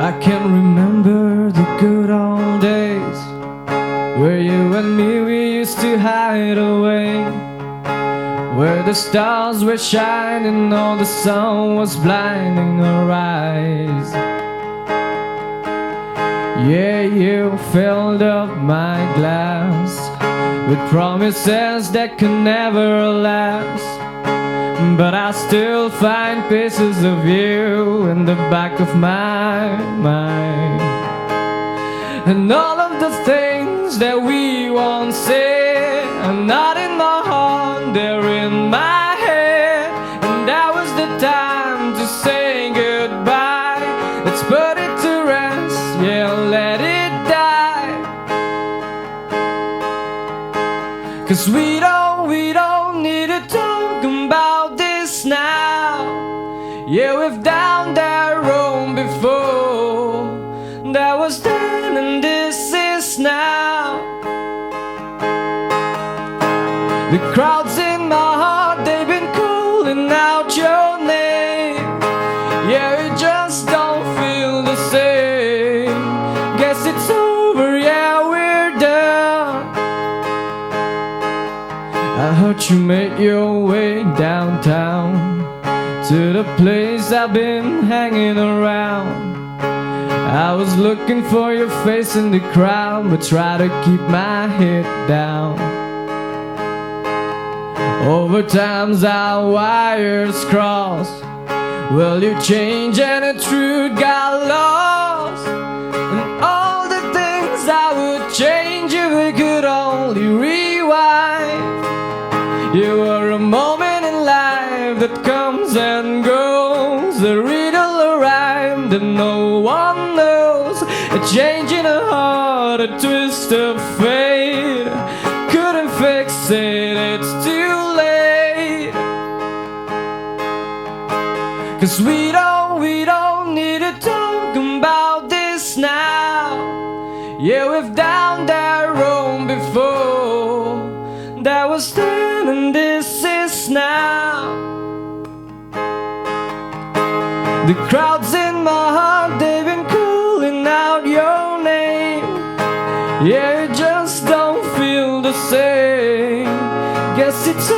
I can remember the good old days where you and me, we used to hide away, where the stars were shining, all the sun was blinding our eyes. Yeah, you filled up my glass with promises that could never last, but I still find pieces of you in the back of my mind. And all of the things that we once said are not in my heart, they're in my head. And that was the time to say goodbye. Let's put it to rest, yeah, let it die. 'Cause we don't need to talk about this now. Yeah, we've down that road before. That was then and this is now. The crowds in my heart, they've been calling out your name. Yeah, it just don't feel the same. Guess it's over, yeah, we're done. I heard you made your way downtown to the place I've been hanging around. I was looking for your face in the crowd, but try to keep my head down. Over times our wires crossed. Well, you changed and the truth got lost. And all the things I would change if we could only rewind. You were a moment in life that comes and goes, a riddle, a rhyme that no one knows, a change in a heart, a twist of fate. Couldn't fix it, it's too late. 'Cause we don't need to talk about this now. Yeah, we've down that road before. That was then and this is now. The crowds in my heart, they've been calling out your name. Yeah, it just don't feel the same. Guess it's